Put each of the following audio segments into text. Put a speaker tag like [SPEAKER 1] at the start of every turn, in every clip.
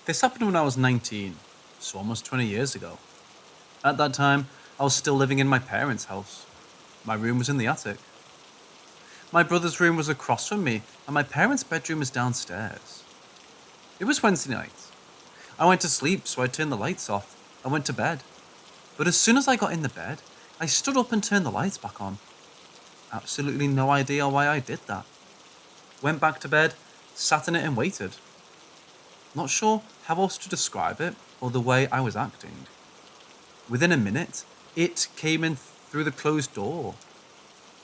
[SPEAKER 1] This happened when I was 19, so almost 20 years ago. At that time, I was still living in my parents' house. My room was in the attic. My brother's room was across from me, and my parents' bedroom was downstairs. It was Wednesday night. I went to sleep, so I turned the lights off. I went to bed. But as soon as I got in the bed, I stood up and turned the lights back on. Absolutely no idea why I did that. Went back to bed, sat in it and waited. Not sure how else to describe it or the way I was acting. Within a minute, it came in through the closed door.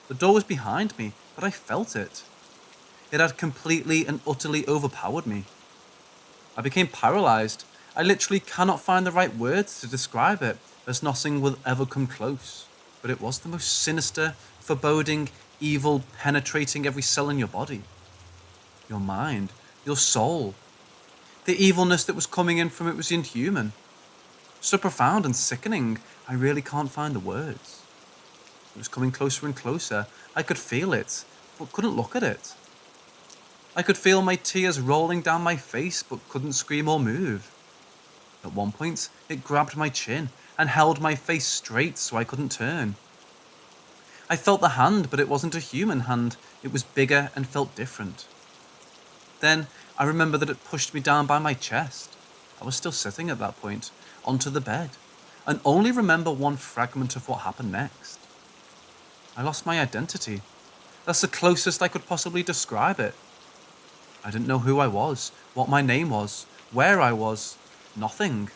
[SPEAKER 1] The door was behind me, but I felt it. It had completely and utterly overpowered me. I became paralyzed. I literally cannot find the right words to describe it, as nothing will ever come close. But it was the most sinister, foreboding, evil, penetrating every cell in your body. Your mind, your soul. The evilness that was coming in from it was inhuman. So profound and sickening, I really can't find the words. It was coming closer and closer. I could feel it, but couldn't look at it. I could feel my tears rolling down my face, but couldn't scream or move. At one point, it grabbed my chin and held my face straight so I couldn't turn. I felt the hand, but it wasn't a human hand. It was bigger and felt different. Then, I remember that it pushed me down by my chest. I was still sitting at that point, onto the bed, and only remember one fragment of what happened next. I lost my identity. That's the closest I could possibly describe it. I didn't know who I was, what my name was, where I was, nothing.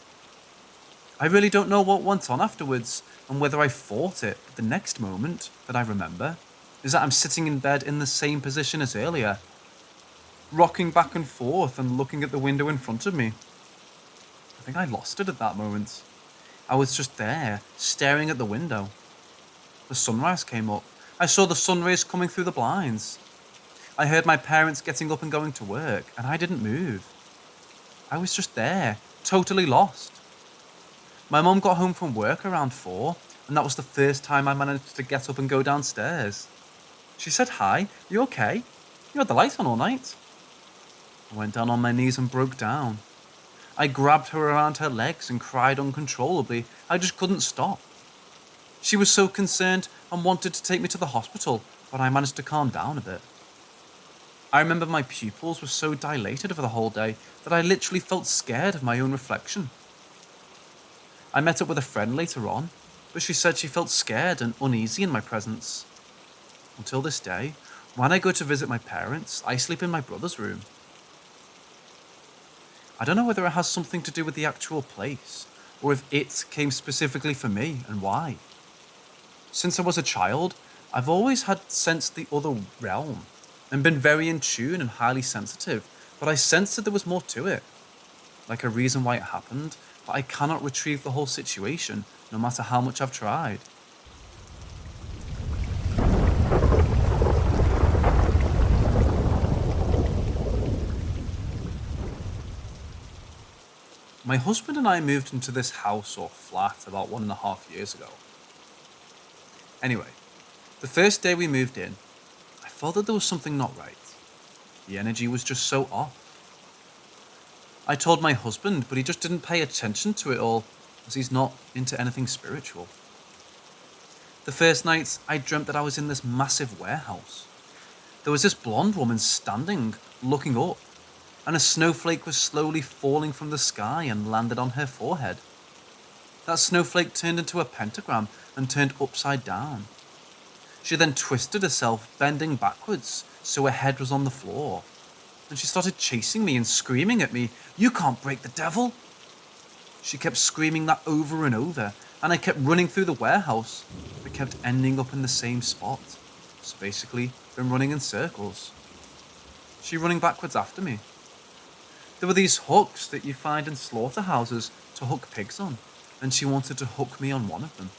[SPEAKER 1] I really don't know what went on afterwards and whether I fought it, but the next moment that I remember is that I'm sitting in bed in the same position as earlier, rocking back and forth and looking at the window in front of me. I think I lost it at that moment. I was just there, staring at the window. The sunrise came up. I saw the sun rays coming through the blinds. I heard my parents getting up and going to work, and I didn't move. I was just there, totally lost. My mum got home from work around 4, and that was the first time I managed to get up and go downstairs. She said, "Hi, you okay? You had the light on all night." I went down on my knees and broke down. I grabbed her around her legs and cried uncontrollably. I just couldn't stop. She was so concerned and wanted to take me to the hospital, but I managed to calm down a bit. I remember my pupils were so dilated for the whole day that I literally felt scared of my own reflection. I met up with a friend later on, but she said she felt scared and uneasy in my presence. Until this day, when I go to visit my parents, I sleep in my brother's room. I don't know whether it has something to do with the actual place, or if it came specifically for me and why. Since I was a child, I've always had sensed the other realm and been very in tune and highly sensitive, but I sensed that there was more to it. Like a reason why it happened, but I cannot retrieve the whole situation, no matter how much I've tried. My husband and I moved into this house or flat about 1.5 years ago. Anyway, the first day we moved in, I felt that there was something not right. The energy was just so off. I told my husband, but he just didn't pay attention to it all, as he's not into anything spiritual. The first night, I dreamt that I was in this massive warehouse. There was this blonde woman standing, looking up, and a snowflake was slowly falling from the sky and landed on her forehead. That snowflake turned into a pentagram and turned upside down. She then twisted herself, bending backwards, so her head was on the floor. And she started chasing me and screaming at me, "You can't break the devil!" She kept screaming that over and over, and I kept running through the warehouse, but kept ending up in the same spot. So basically, been running in circles. She running backwards after me. There were these hooks that you find in slaughterhouses to hook pigs on, and she wanted to hook me on one of them.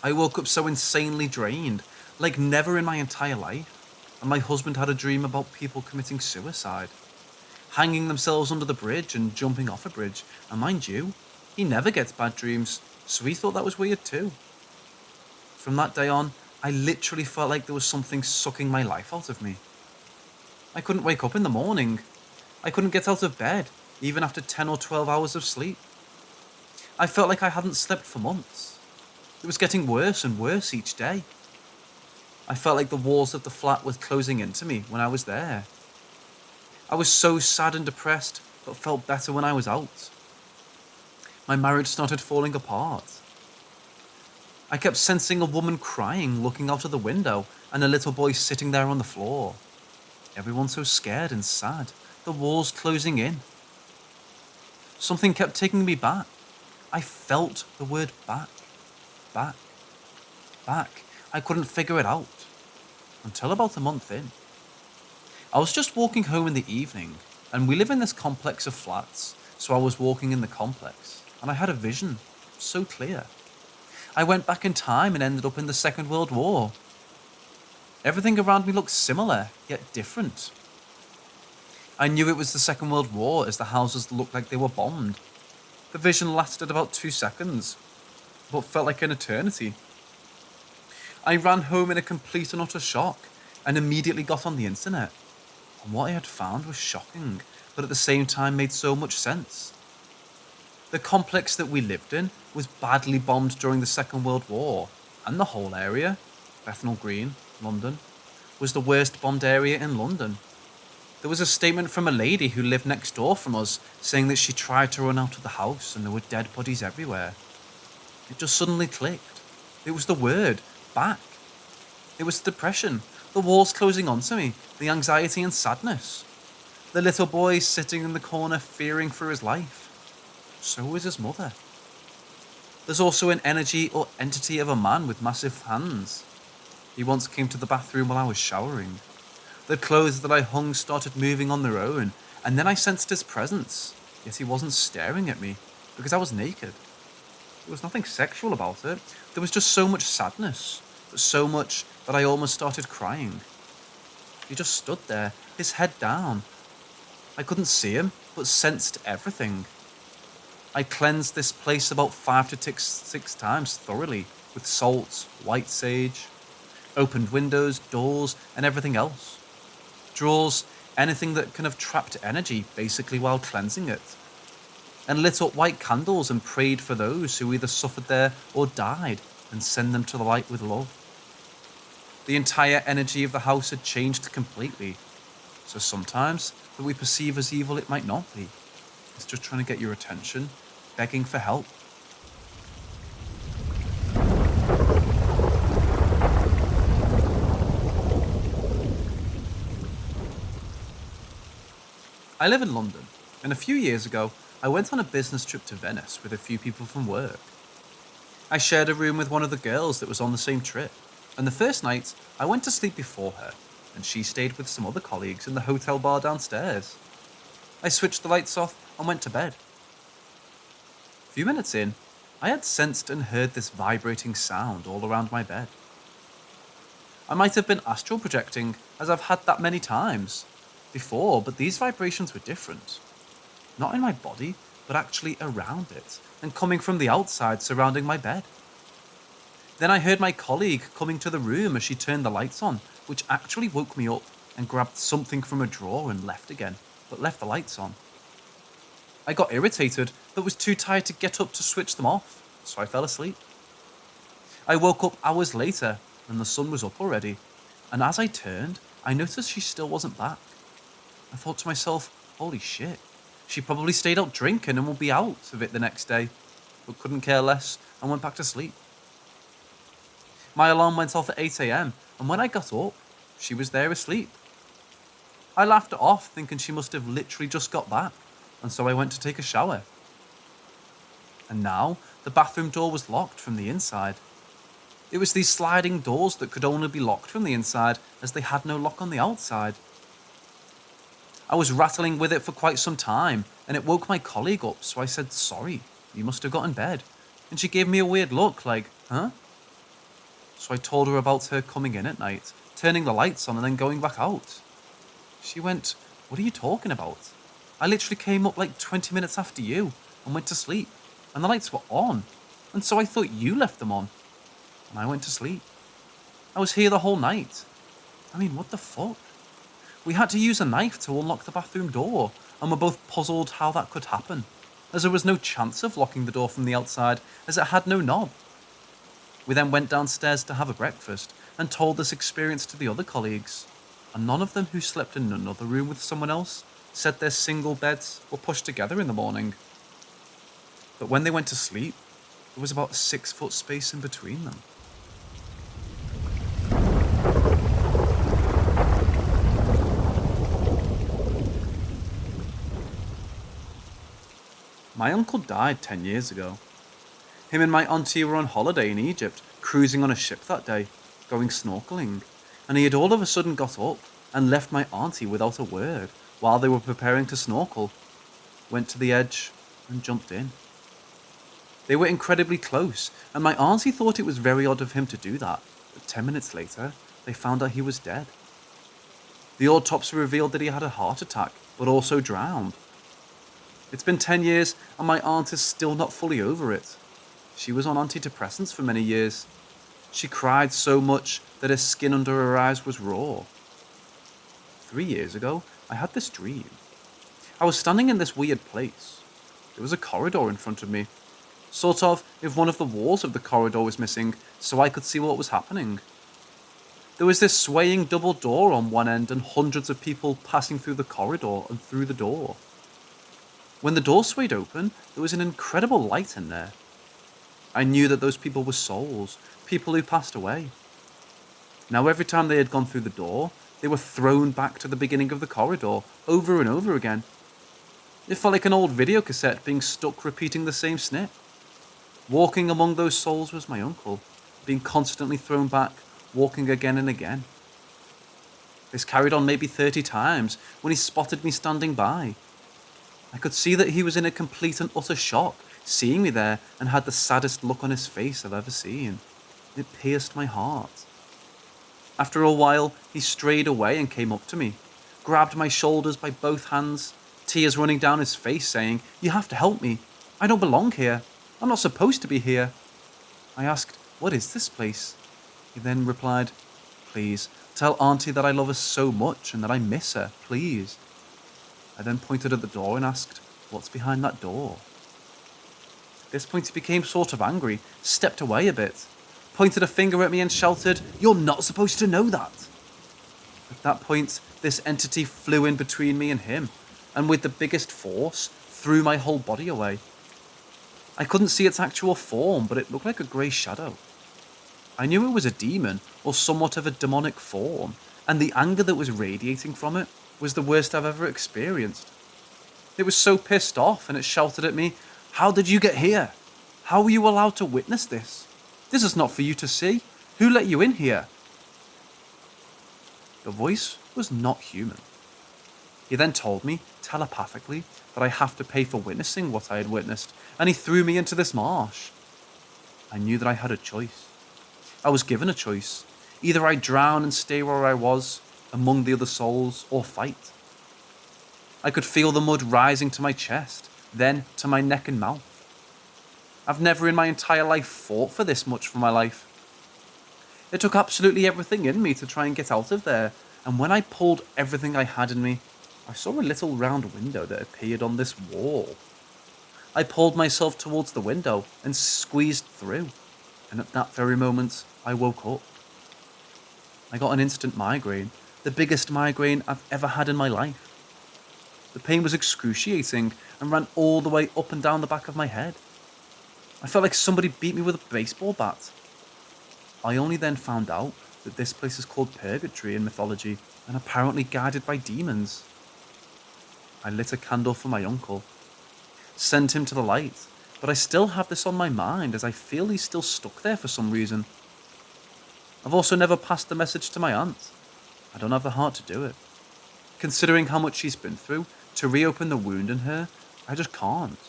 [SPEAKER 1] I woke up so insanely drained, like never in my entire life, and my husband had a dream about people committing suicide, hanging themselves under the bridge and jumping off a bridge, and mind you, he never gets bad dreams, so he thought that was weird too. From that day on, I literally felt like there was something sucking my life out of me. I couldn't wake up in the morning. I couldn't get out of bed. even after 10 or 12 hours of sleep. I felt like I hadn't slept for months. It was getting worse and worse each day. I felt like the walls of the flat were closing into me when I was there. I was so sad and depressed, but felt better when I was out. My marriage started falling apart. I kept sensing a woman crying, looking out of the window, and a little boy sitting there on the floor. Everyone so scared and sad, the walls closing in. Something kept taking me back. I felt the word back, back, back. I couldn't figure it out until about a month in. I was just walking home in the evening, and we live in this complex of flats, so I was walking in the complex, and I had a vision, so clear. I went back in time and ended up in the Second World War. Everything around me looked similar, yet different. I knew it was the Second World War as the houses looked like they were bombed. The vision lasted about 2 seconds, but felt like an eternity. I ran home in a complete and utter shock, and immediately got on the internet. And what I had found was shocking, but at the same time made so much sense. The complex that we lived in was badly bombed during the Second World War, and the whole area, Bethnal Green, London, was the worst bombed area in London. There was a statement from a lady who lived next door from us saying that she tried to run out of the house and there were dead bodies everywhere. It just suddenly clicked. It was the word, back. It was the depression, the walls closing onto me, the anxiety and sadness. The little boy sitting in the corner fearing for his life. So was his mother. There's also an energy or entity of a man with massive hands. He once came to the bathroom while I was showering. The clothes that I hung started moving on their own, and then I sensed his presence, yet he wasn't staring at me, because I was naked. There was nothing sexual about it. There was just so much sadness, but so much that I almost started crying. He just stood there, his head down. I couldn't see him, but sensed everything. I cleansed this place about 5 to 6 times thoroughly with salt, white sage, opened windows, doors, and everything else. Drawers, anything that can have trapped energy, basically while cleansing it. And lit up white candles and prayed for those who either suffered there or died, and send them to the light with love. The entire energy of the house had changed completely. So sometimes that we perceive as evil, it might not be. It's just trying to get your attention, begging for help. I live in London, and a few years ago, I went on a business trip to Venice with a few people from work. I shared a room with one of the girls that was on the same trip, and the first night, I went to sleep before her, and she stayed with some other colleagues in the hotel bar downstairs. I switched the lights off and went to bed. A few minutes in, I had sensed and heard this vibrating sound all around my bed. I might have been astral projecting, as I've had that many times before, but these vibrations were different. Not in my body, but actually around it, and coming from the outside surrounding my bed. Then I heard my colleague coming to the room as she turned the lights on, which actually woke me up and grabbed something from a drawer and left again, but left the lights on. I got irritated, but was too tired to get up to switch them off, so I fell asleep. I woke up hours later, and the sun was up already, and as I turned, I noticed she still wasn't back. I thought to myself, holy shit, she probably stayed out drinking and will be out of it the next day, but couldn't care less and went back to sleep. My alarm went off at 8 a.m, and when I got up, she was there asleep. I laughed it off, thinking she must have literally just got back, and so I went to take a shower. And now, the bathroom door was locked from the inside. It was these sliding doors that could only be locked from the inside, as they had no lock on the outside. I was rattling with it for quite some time, and it woke my colleague up, so I said, sorry, you must have got in bed. And she gave me a weird look, like, huh? So I told her about her coming in at night, turning the lights on and then going back out. She went, what are you talking about? I literally came up like 20 minutes after you and went to sleep, and the lights were on, and so I thought you left them on, and I went to sleep. I was here the whole night. I mean, what the fuck? We had to use a knife to unlock the bathroom door, and were both puzzled how that could happen, as there was no chance of locking the door from the outside, as it had no knob. We then went downstairs to have a breakfast and told this experience to the other colleagues, and none of them who slept in another room with someone else said their single beds were pushed together in the morning. But when they went to sleep, there was about a 6-foot space in between them. My uncle died 10 years ago. Him and my auntie were on holiday in Egypt, cruising on a ship that day, going snorkeling, and he had all of a sudden got up and left my auntie without a word while they were preparing to snorkel, went to the edge and jumped in. They were incredibly close, and my auntie thought it was very odd of him to do that, but 10 minutes later, they found out he was dead. The autopsy revealed that he had a heart attack, but also drowned. It's been 10 years, and my aunt is still not fully over it. She was on antidepressants for many years. She cried so much that her skin under her eyes was raw. 3 years ago, I had this dream. I was standing in this weird place. There was a corridor in front of me, sort of if one of the walls of the corridor was missing, so I could see what was happening. There was this swaying double door on one end and hundreds of people passing through the corridor and through the door. When the door swayed open, there was an incredible light in there. I knew that those people were souls, people who passed away. Now every time they had gone through the door, they were thrown back to the beginning of the corridor, over and over again. It felt like an old video cassette being stuck repeating the same snip. Walking among those souls was my uncle, being constantly thrown back, walking again and again. This carried on maybe 30 times when he spotted me standing by. I could see that he was in a complete and utter shock, seeing me there, and had the saddest look on his face I've ever seen. It pierced my heart. After a while, he strayed away and came up to me, grabbed my shoulders by both hands, tears running down his face, saying, "You have to help me. I don't belong here. I'm not supposed to be here." I asked, "What is this place?" He then replied, "Please, tell Auntie that I love her so much and that I miss her, please." I then pointed at the door and asked, "What's behind that door?" At this point he became sort of angry, stepped away a bit, pointed a finger at me and shouted, "You're not supposed to know that." At that point, this entity flew in between me and him, and with the biggest force, threw my whole body away. I couldn't see its actual form, but it looked like a grey shadow. I knew it was a demon, or somewhat of a demonic form, and the anger that was radiating from it was the worst I've ever experienced. It was so pissed off, and it shouted at me, "How did you get here? How were you allowed to witness this? This is not for you to see. Who let you in here?" The voice was not human. He then told me, telepathically, that I have to pay for witnessing what I had witnessed, and he threw me into this marsh. I knew that I had a choice. I was given a choice. Either I drown and stay where I was, among the other souls, or fight. I could feel the mud rising to my chest, then to my neck and mouth. I've never in my entire life fought for this much for my life. It took absolutely everything in me to try and get out of there, and when I pulled everything I had in me, I saw a little round window that appeared on this wall. I pulled myself towards the window and squeezed through, and at that very moment, I woke up. I got an instant migraine, the biggest migraine I've ever had in my life. The pain was excruciating and ran all the way up and down the back of my head. I felt like somebody beat me with a baseball bat. I only then found out that this place is called Purgatory in mythology and apparently guarded by demons. I lit a candle for my uncle, sent him to the light, but I still have this on my mind as I feel he's still stuck there for some reason. I've also never passed the message to my aunt. I don't have the heart to do it. Considering how much she's been through, to reopen the wound in her, I just can't.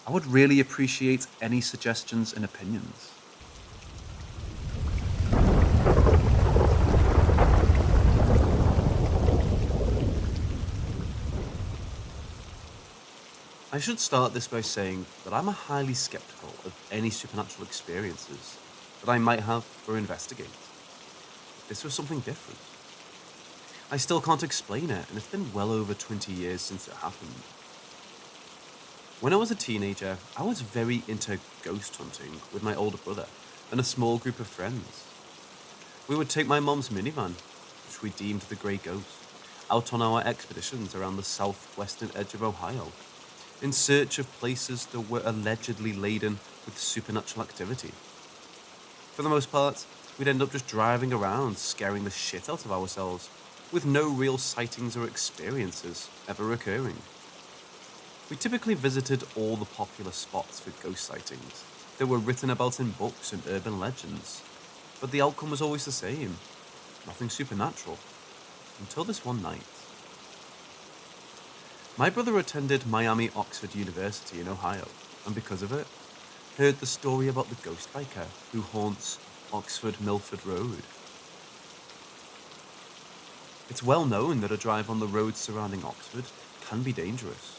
[SPEAKER 1] I would really appreciate any suggestions and opinions. I should start this by saying that I'm highly skeptical of any supernatural experiences that I might have or investigate. This was something different.
[SPEAKER 2] I still can't explain it, and it's been well over 20 years since it happened. When I was a teenager, I was very into ghost hunting with my older brother and a small group of friends. We would take my mom's minivan, which we deemed the Grey Ghost, out on our expeditions around the southwestern edge of Ohio, in search of places that were allegedly laden with supernatural activity. For the most part, we'd end up just driving around, scaring the shit out of ourselves, with no real sightings or experiences ever occurring. We typically visited all the popular spots for ghost sightings that were written about in books and urban legends, but the outcome was always the same: nothing supernatural, until this one night. My brother attended Miami Oxford University in Ohio, and because of it, heard the story about the ghost biker who haunts Oxford Milford Road. It's well known that a drive on the roads surrounding Oxford can be dangerous.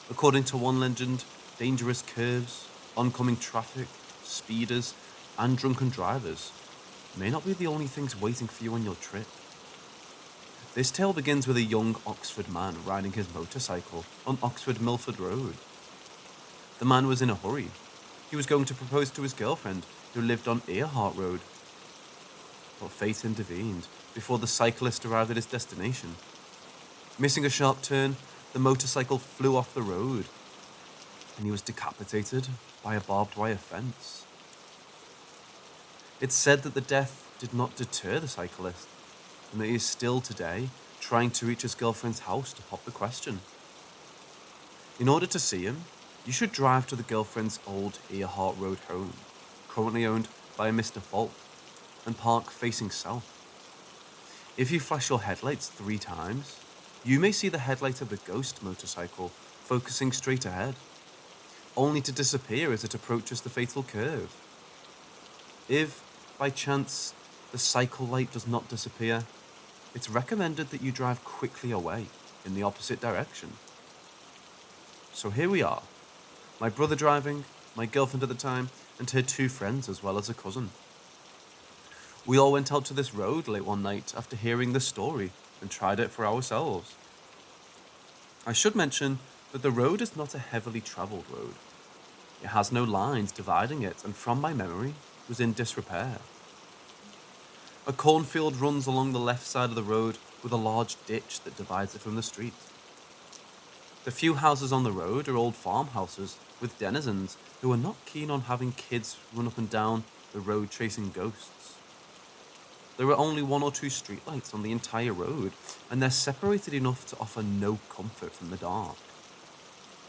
[SPEAKER 2] According to one legend, dangerous curves, oncoming traffic, speeders, and drunken drivers may not be the only things waiting for you on your trip. This tale begins with a young Oxford man riding his motorcycle on Oxford Milford Road. The man was in a hurry. He was going to propose to his girlfriend, who lived on Earhart Road. But fate intervened before the cyclist arrived at his destination. Missing a sharp turn, the motorcycle flew off the road, and he was decapitated by a barbed wire fence. It's said that the death did not deter the cyclist, and that he is still today trying to reach his girlfriend's house to pop the question. In order to see him, you should drive to the girlfriend's old Earhart Road home, currently owned by a Mr. Falk, and park facing south. If you flash your headlights 3 times, you may see the headlight of the ghost motorcycle focusing straight ahead, only to disappear as it approaches the fatal curve. If, by chance, the cycle light does not disappear, it's recommended that you drive quickly away in the opposite direction. So here we are, my brother driving, my girlfriend at the time, and her 2 friends as well as a cousin. We all went out to this road late one night after hearing the story and tried it for ourselves. I should mention that the road is not a heavily travelled road. It has no lines dividing it, and from my memory, was in disrepair. A cornfield runs along the left side of the road with a large ditch that divides it from the street. The few houses on the road are old farmhouses with denizens who are not keen on having kids run up and down the road chasing ghosts. There are only 1 or 2 streetlights on the entire road, and they're separated enough to offer no comfort from the dark.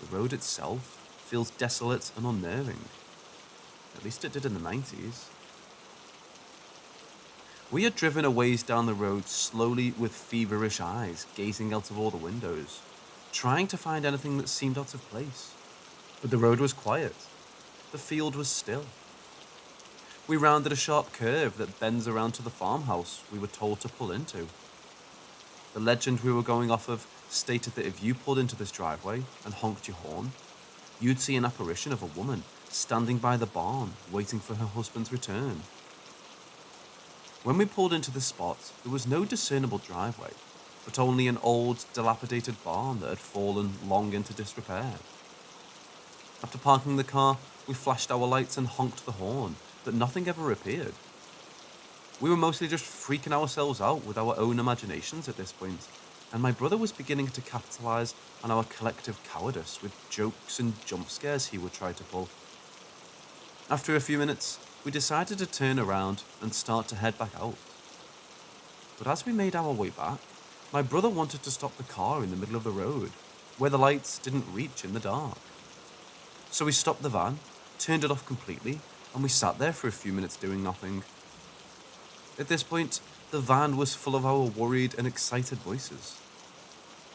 [SPEAKER 2] The road itself feels desolate and unnerving. At least it did in the 90s. We had driven a ways down the road slowly with feverish eyes, gazing out of all the windows, trying to find anything that seemed out of place. But the road was quiet. The field was still. We rounded a sharp curve that bends around to the farmhouse we were told to pull into. The legend we were going off of stated that if you pulled into this driveway and honked your horn, you'd see an apparition of a woman standing by the barn waiting for her husband's return. When we pulled into the spot, there was no discernible driveway, but only an old, dilapidated barn that had fallen long into disrepair. After parking the car, we flashed our lights and honked the horn, but nothing ever appeared. We were mostly just freaking ourselves out with our own imaginations at this point, and my brother was beginning to capitalize on our collective cowardice with jokes and jump scares he would try to pull. After a few minutes, we decided to turn around and start to head back out. But as we made our way back, my brother wanted to stop the car in the middle of the road, where the lights didn't reach in the dark. So we stopped the van, turned it off completely, and we sat there for a few minutes doing nothing. At this point, the van was full of our worried and excited voices.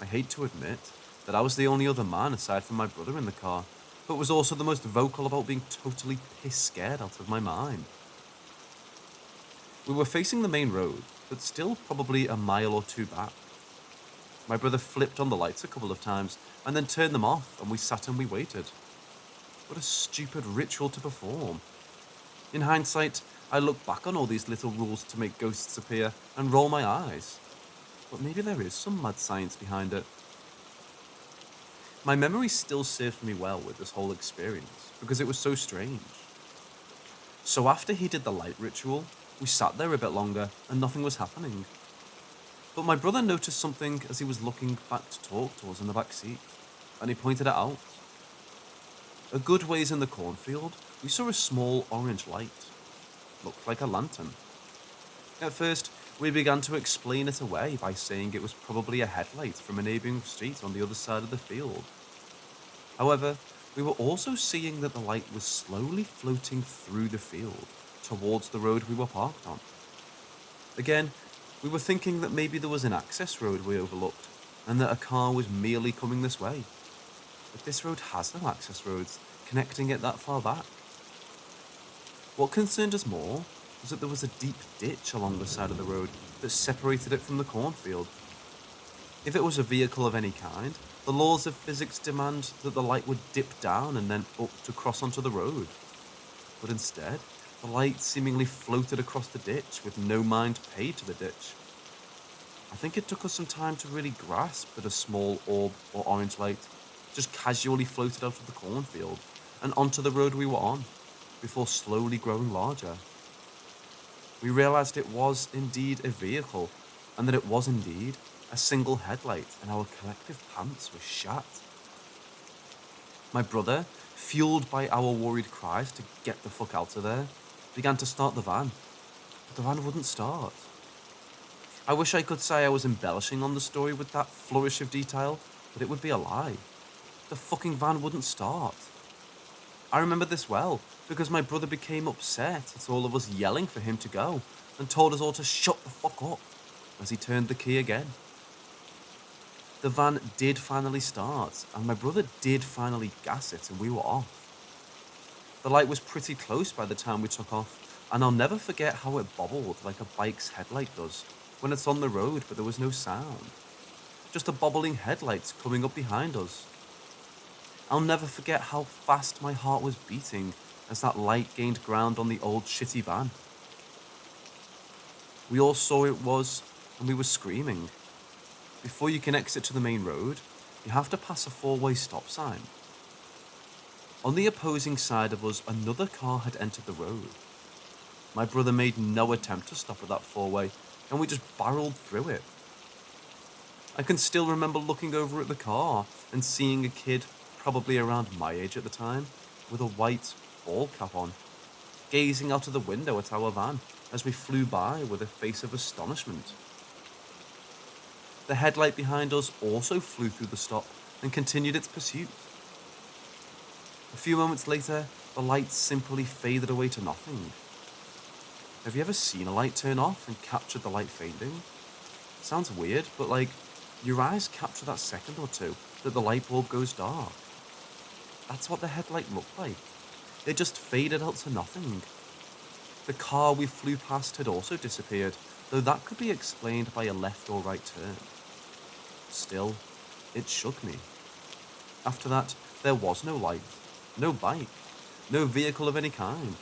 [SPEAKER 2] I hate to admit that I was the only other man aside from my brother in the car, but was also the most vocal about being totally piss scared out of my mind. We were facing the main road, but still probably a mile or 2 back. My brother flipped on the lights a couple of times and then turned them off, and we sat and we waited. What a stupid ritual to perform. In hindsight, I look back on all these little rules to make ghosts appear and roll my eyes. but maybe there is some mad science behind it. My memory still serves me well with this whole experience because it was so strange. So after he did the light ritual, we sat there a bit longer and nothing was happening. But my brother noticed something as he was looking back to talk to us in the back seat, and he pointed it out. A good ways in the cornfield, we saw a small orange light. Looked like a lantern. At first, we began to explain it away by saying it was probably a headlight from a neighbouring street on the other side of the field. However, we were also seeing that the light was slowly floating through the field towards the road we were parked on. Again, we were thinking that maybe there was an access road we overlooked and that a car was merely coming this way. But this road has no access roads connecting it that far back. What concerned us more was that there was a deep ditch along the side of the road that separated it from the cornfield. If it was a vehicle of any kind, the laws of physics demand that the light would dip down and then up to cross onto the road. But instead, the light seemingly floated across the ditch with no mind paid to the ditch. I think it took us some time to really grasp that a small orb or orange light just casually floated out of the cornfield and onto the road we were on, before slowly growing larger. We realized it was indeed a vehicle, and that it was indeed a single headlight, and our collective pants were shat. My brother, fueled by our worried cries to get the fuck out of there, began to start the van, but the van wouldn't start. I wish I could say I was embellishing on the story with that flourish of detail, but it would be a lie. The fucking van wouldn't start. I remember this well, because my brother became upset at all of us yelling for him to go, and told us all to shut the fuck up, as he turned the key again. The van did finally start, and my brother did finally gas it, and we were off. The light was pretty close by the time we took off, and I'll never forget how it bobbled like a bike's headlight does when it's on the road but there was no sound. Just a bobbling headlights coming up behind us. I'll never forget how fast my heart was beating as that light gained ground on the old shitty van. We all saw it was, and we were screaming. Before you can exit to the main road, you have to pass a four-way stop sign. On the opposing side of us, another car had entered the road. My brother made no attempt to stop at that four-way, and we just barreled through it. I can still remember looking over at the car and seeing a kid, probably around my age at the time, with a white ball cap on, gazing out of the window at our van as we flew by with a face of astonishment. The headlight behind us also flew through the stop and continued its pursuit. A few moments later, the light simply faded away to nothing. Have you ever seen a light turn off and captured the light fading? Sounds weird, but your eyes capture that second or two that the light bulb goes dark. That's what the headlight looked like. It just faded out to nothing. The car we flew past had also disappeared, though that could be explained by a left or right turn. Still, it shook me. After that, there was no light, no bike, no vehicle of any kind.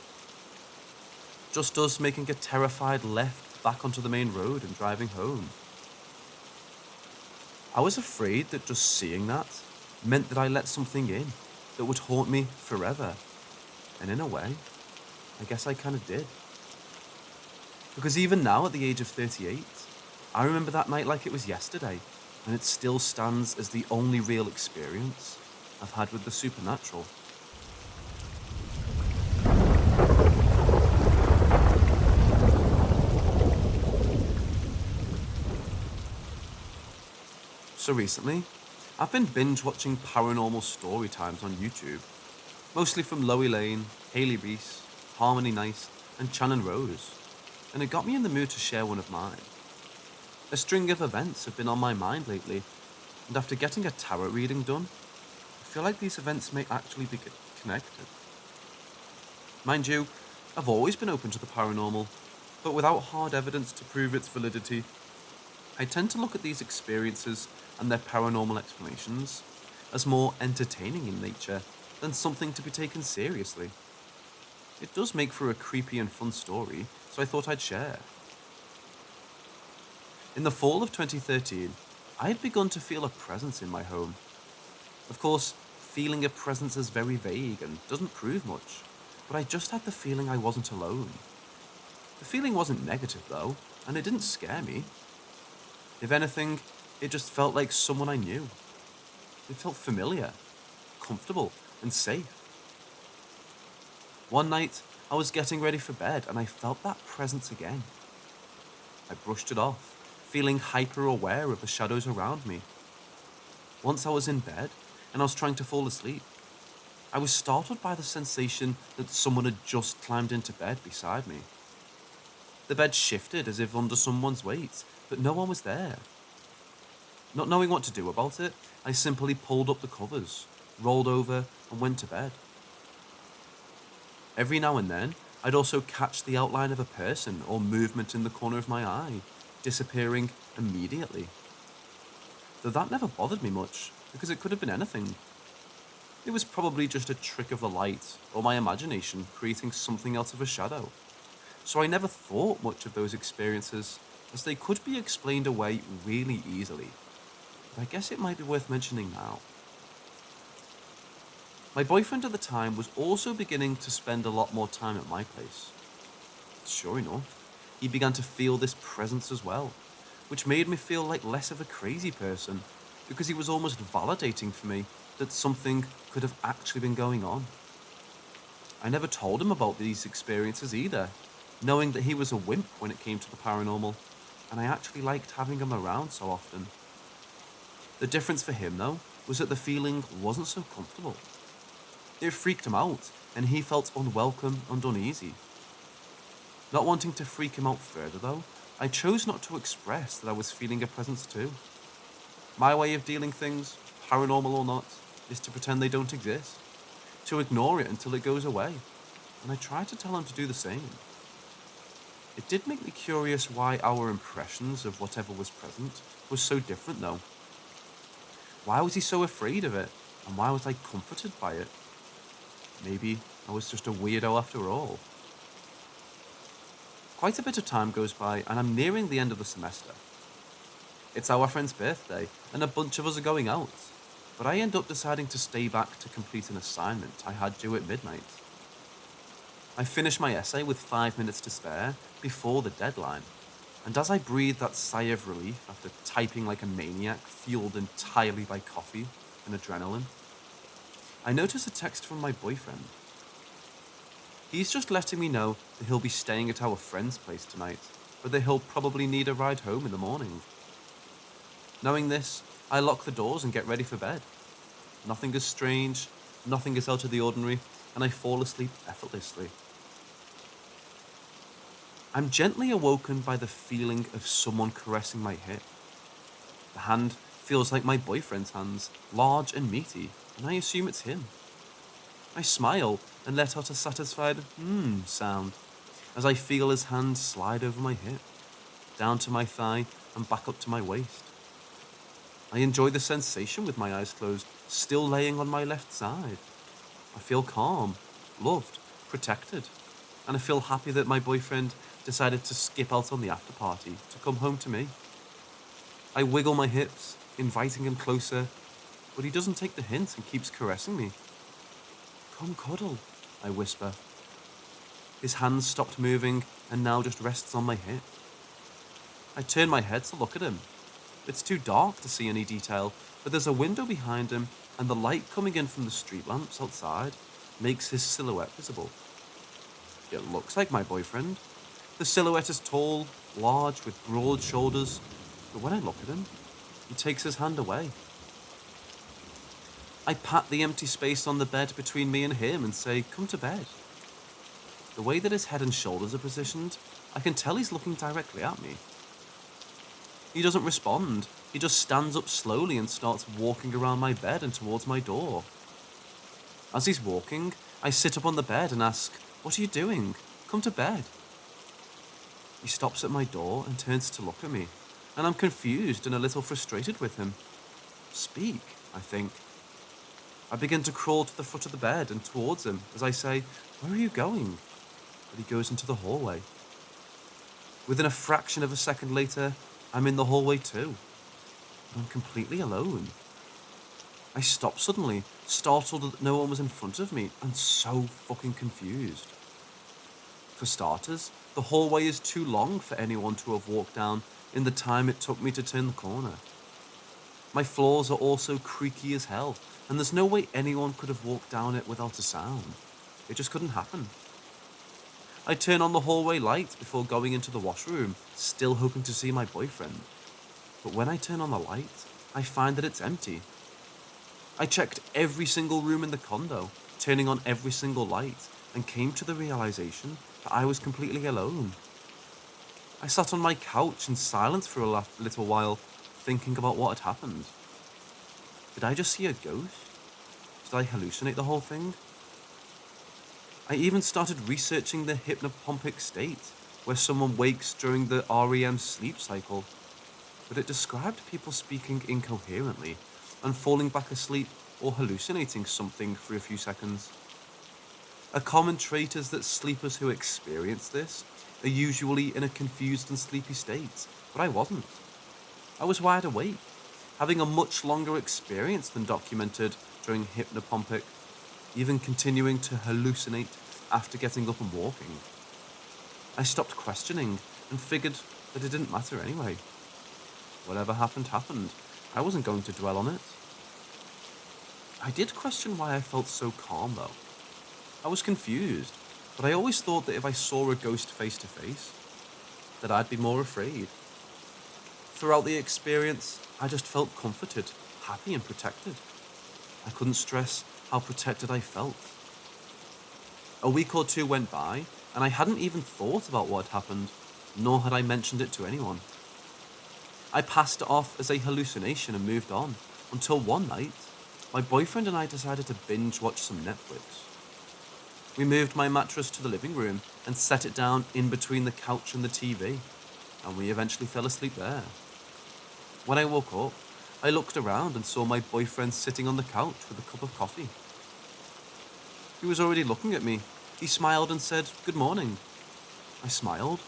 [SPEAKER 2] Just us making a terrified left back onto the main road and driving home. I was afraid that just seeing that meant that I let something in that would haunt me forever. And in a way, I guess I kind of did. Because even now, at the age of 38, I remember that night like it was yesterday, and it still stands as the only real experience I've had with the supernatural. So recently, I've been binge watching paranormal story times on YouTube, mostly from Loey Lane, Hayley Reese, Harmony Nice, and Shannon Rose, and it got me in the mood to share one of mine. A string of events have been on my mind lately, and after getting a tarot reading done, I feel like these events may actually be connected. Mind you, I've always been open to the paranormal, but without hard evidence to prove its validity, I tend to look at these experiences and their paranormal explanations as more entertaining in nature than something to be taken seriously. It does make for a creepy and fun story, so I thought I'd share. In the fall of 2013, I had begun to feel a presence in my home. Of course, feeling a presence is very vague and doesn't prove much, but I just had the feeling I wasn't alone. The feeling wasn't negative though, and it didn't scare me. If anything, it just felt like someone I knew. It felt familiar, comfortable, and safe. One night, I was getting ready for bed and I felt that presence again. I brushed it off, feeling hyper aware of the shadows around me. Once I was in bed and I was trying to fall asleep, I was startled by the sensation that someone had just climbed into bed beside me. The bed shifted as if under someone's weight, but no one was there. Not knowing what to do about it, I simply pulled up the covers, rolled over, and went to bed. Every now and then, I'd also catch the outline of a person or movement in the corner of my eye, disappearing immediately. Though that never bothered me much, because it could have been anything. It was probably just a trick of the light or my imagination creating something out of a shadow. So I never thought much of those experiences, as they could be explained away really easily. But I guess it might be worth mentioning now. My boyfriend at the time was also beginning to spend a lot more time at my place. Sure enough, he began to feel this presence as well, which made me feel like less of a crazy person, because he was almost validating for me that something could have actually been going on. I never told him about these experiences either, knowing that he was a wimp when it came to the paranormal, and I actually liked having him around so often. The difference for him, though, was that the feeling wasn't so comfortable. It freaked him out, and he felt unwelcome and uneasy. Not wanting to freak him out further, though, I chose not to express that I was feeling a presence too. My way of dealing things, paranormal or not, is to pretend they don't exist, to ignore it until it goes away, and I tried to tell him to do the same. It did make me curious why our impressions of whatever was present was so different though. Why was he so afraid of it, and why was I comforted by it? Maybe I was just a weirdo after all. Quite a bit of time goes by and I'm nearing the end of the semester. It's our friend's birthday and a bunch of us are going out, but I end up deciding to stay back to complete an assignment I had due at midnight. I finish my essay with 5 minutes to spare before the deadline, and as I breathe that sigh of relief after typing like a maniac fueled entirely by coffee and adrenaline, I notice a text from my boyfriend. He's just letting me know that he'll be staying at our friend's place tonight, but that he'll probably need a ride home in the morning. Knowing this, I lock the doors and get ready for bed. Nothing is strange, nothing is out of the ordinary, and I fall asleep effortlessly. I'm gently awoken by the feeling of someone caressing my hip. The hand feels like my boyfriend's hands, large and meaty, and I assume it's him. I smile and let out a satisfied sound as I feel his hand slide over my hip, down to my thigh and back up to my waist. I enjoy the sensation with my eyes closed, still laying on my left side. I feel calm, loved, protected, and I feel happy that my boyfriend decided to skip out on the after party to come home to me. I wiggle my hips, inviting him closer, but he doesn't take the hint and keeps caressing me. "Come cuddle," I whisper. His hands stopped moving and now just rests on my hip. I turn my head to look at him. It's too dark to see any detail, but there's a window behind him and the light coming in from the street lamps outside makes his silhouette visible. It looks like my boyfriend. The silhouette is tall, large, with broad shoulders, but when I look at him, he takes his hand away. I pat the empty space on the bed between me and him and say, "Come to bed." The way that his head and shoulders are positioned, I can tell he's looking directly at me. He doesn't respond. He just stands up slowly and starts walking around my bed and towards my door. As he's walking, I sit up on the bed and ask, "What are you doing? Come to bed." He stops at my door and turns to look at me, and I'm confused and a little frustrated with him. "Speak," I think. I begin to crawl to the foot of the bed and towards him as I say, "Where are you going?" But he goes into the hallway. Within a fraction of a second later, I'm in the hallway too, but I'm completely alone. I stopped suddenly, startled that no one was in front of me, and so fucking confused. For starters, the hallway is too long for anyone to have walked down in the time it took me to turn the corner. My floors are also creaky as hell, and there's no way anyone could have walked down it without a sound. It just couldn't happen. I turn on the hallway light before going into the washroom, still hoping to see my boyfriend. But when I turn on the light, I find that it's empty. I checked every single room in the condo, turning on every single light, and came to the realization that I was completely alone. I sat on my couch in silence for a little while, thinking about what had happened. Did I just see a ghost? Did I hallucinate the whole thing? I even started researching the hypnopompic state, where someone wakes during the REM sleep cycle, but it described people speaking incoherently and falling back asleep or hallucinating something for a few seconds. A common trait is that sleepers who experience this are usually in a confused and sleepy state, but I wasn't. I was wide awake, having a much longer experience than documented during hypnopompic, even continuing to hallucinate after getting up and walking. I stopped questioning and figured that it didn't matter anyway. Whatever happened, happened. I wasn't going to dwell on it. I did question why I felt so calm though. I was confused, but I always thought that if I saw a ghost face to face, that I'd be more afraid. Throughout the experience, I just felt comforted, happy and protected. I couldn't stress how protected I felt. A week or two went by, and I hadn't even thought about what had happened, nor had I mentioned it to anyone. I passed it off as a hallucination and moved on, until one night, my boyfriend and I decided to binge watch some Netflix. We moved my mattress to the living room and set it down in between the couch and the TV, and we eventually fell asleep there. When I woke up, I looked around and saw my boyfriend sitting on the couch with a cup of coffee. He was already looking at me. He smiled and said, "Good morning." I smiled,